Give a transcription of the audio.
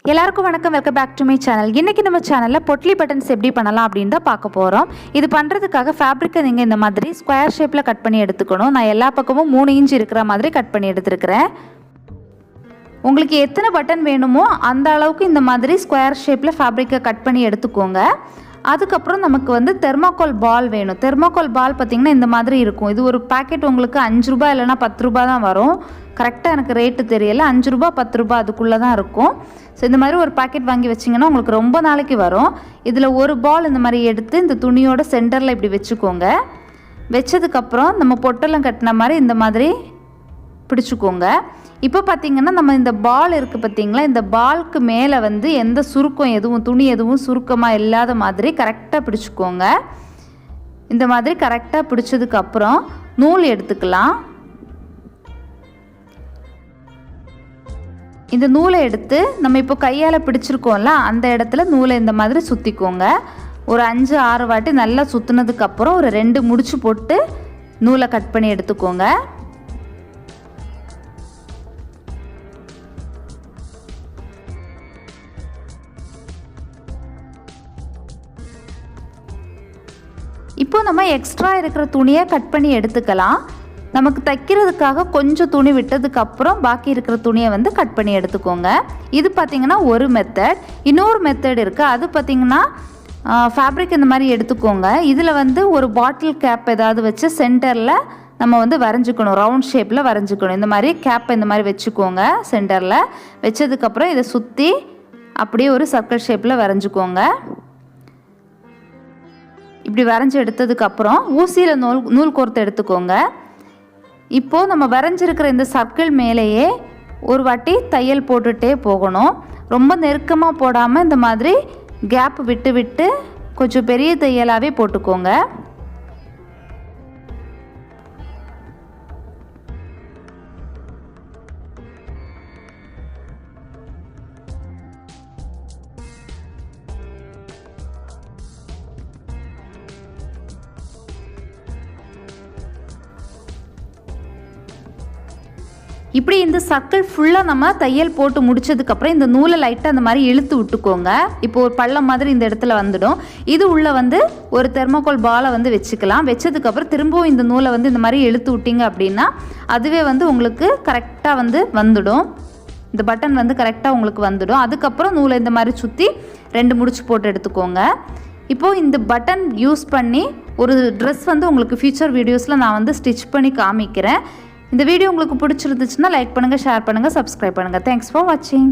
எல்லாருக்கும் வணக்கம், welcome back to my channel. இன்றைக்கி நம்ம சேனலில் பொட்லி பட்டன்ஸ் எப்படி பண்ணலாம் அப்படின்னு தான் பார்க்க போகிறோம். இது பண்ணுறதுக்காக ஃபேப்ரிக்கை நீங்கள் இந்த மாதிரி ஸ்கொயர் ஷேப்பில் கட் பண்ணி எடுத்துக்கணும். நான் எல்லா பக்கமும் 3 இன்ச் இருக்கிற மாதிரி கட் பண்ணி எடுத்துருக்கிறேன். உங்களுக்கு எத்தனை பட்டன் வேணுமோ அந்த அளவுக்கு இந்த மாதிரி ஸ்கொயர் ஷேப்பில் ஃபேப்ரிக்கை கட் பண்ணி எடுத்துக்கோங்க. அதுக்கப்புறம் நமக்கு வந்து தெர்மாக்கோல் பால் வேணும். தெர்மாக்கோல் பால் பார்த்திங்கன்னா இந்த மாதிரி இருக்கும். இது ஒரு பேக்கெட் உங்களுக்கு 5 ரூபாய் இல்லைனா 10 ரூபாய் தான் வரும். கரெக்டாக எனக்கு ரேட்டு தெரியலை, 5 ரூபா 10 ரூபா அதுக்குள்ளே தான் இருக்கும். ஸோ இந்த மாதிரி ஒரு பேக்கெட் வாங்கி வச்சிங்கன்னா உங்களுக்கு ரொம்ப நாளைக்கு வரும். இதில் ஒரு பால் இந்த மாதிரி எடுத்து இந்த துணியோட சென்டரில் இப்படி வச்சுக்கோங்க. வச்சதுக்கப்புறம் நம்ம பொட்டெல்லாம் கட்டின மாதிரி இந்த மாதிரி பிடிச்சிக்கோங்க. இப்போ பார்த்திங்கன்னா நம்ம இந்த பால் இருக்குது பார்த்திங்களா, இந்த பாலுக்கு மேலே வந்து எந்த சுருக்கம் எதுவும் துணி எதுவும் சுருக்கமாக இல்லாத மாதிரி கரெக்டாக பிடிச்சிக்கோங்க. இந்த மாதிரி கரெக்டாக பிடிச்சதுக்கப்புறம் நூல் எடுத்துக்கலாம். இந்த நூலை எடுத்து நம்ம இப்போ கையால் பிடிச்சிருக்கோம்ல அந்த இடத்துல நூலை இந்த மாதிரி சுற்றிக்கோங்க. ஒரு 5-6 வாட்டி நல்லா சுற்றுனதுக்கப்புறம் ஒரு 2 முடிச்சு போட்டு நூலை கட் பண்ணி எடுத்துக்கோங்க. இப்போ நம்ம எக்ஸ்ட்ரா இருக்கிற துணியை கட் பண்ணி எடுத்துக்கலாம். நமக்கு தைக்கிறதுக்காக கொஞ்சம் துணி விட்டதுக்கப்புறம் பாக்கி இருக்கிற துணியை வந்து கட் பண்ணி எடுத்துக்கோங்க. இது பார்த்திங்கன்னா ஒரு மெத்தட். இன்னொரு மெத்தட் இருக்குது. அது பார்த்திங்கன்னா ஃபேப்ரிக் இந்த மாதிரி எடுத்துக்கோங்க. இதில் வந்து ஒரு பாட்டில் கேப் ஏதாவது வச்சு சென்டரில் நம்ம வந்து வரைஞ்சிக்கணும். ரவுண்ட் ஷேப்பில் வரைஞ்சிக்கணும். இந்த மாதிரி கேப்பை இந்த மாதிரி வச்சுக்கோங்க. சென்டரில் வச்சதுக்கப்புறம் இதை சுற்றி அப்படியே ஒரு சர்க்கிள் ஷேப்பில் வரைஞ்சிக்கோங்க. இப்படி வரைஞ்சி எடுத்ததுக்கப்புறம் ஊசியில் நூல் கோர்த்து எடுத்துக்கோங்க. இப்போது நம்ம வரைஞ்சிருக்கிற இந்த சர்க்கிள் மேலேயே ஒரு வாட்டி தையல் போட்டுகிட்டே போகணும். ரொம்ப நெருக்கமாக போடாமல் இந்த மாதிரி கேப் விட்டு விட்டு கொஞ்சம் பெரிய தையலாகவே போட்டுக்கோங்க. இப்படி இந்த சர்க்கிள் ஃபுல்லாக நம்ம தையல் போட்டு முடிச்சதுக்கப்புறம் இந்த நூலை லைட்டாக அந்த மாதிரி இழுத்து விட்டுக்கோங்க. இப்போ ஒரு பள்ளம் மாதிரி இந்த இடத்துல வந்துடும். இது உள்ளே வந்து ஒரு தெர்மாக்கோல் பாலை வந்து வச்சுக்கலாம். வச்சதுக்கப்புறம் திரும்பவும் இந்த நூலை வந்து இந்த மாதிரி இழுத்து விட்டிங்க அப்படின்னா அதுவே வந்து உங்களுக்கு கரெக்டாக வந்து வந்துடும். இந்த பட்டன் வந்து கரெக்டாக உங்களுக்கு வந்துடும். அதுக்கப்புறம் நூலை இந்த மாதிரி சுற்றி 2 முடிச்சு போட்டு எடுத்துக்கோங்க. இப்போது இந்த பட்டன் யூஸ் பண்ணி ஒரு ட்ரெஸ் வந்து உங்களுக்கு ஃபியூச்சர் வீடியோஸில் நான் வந்து ஸ்டிச் பண்ணி காமிக்கிறேன். இந்த வீடியோ உங்களுக்கு பிடிச்சிருந்துச்சுன்னா லைக் பண்ணுங்கள், ஷேர் பண்ணுங்கள், சப்ஸ்கிரைப் பண்ணுங்கள். தேங்க்ஸ் ஃபார் வாட்சிங்.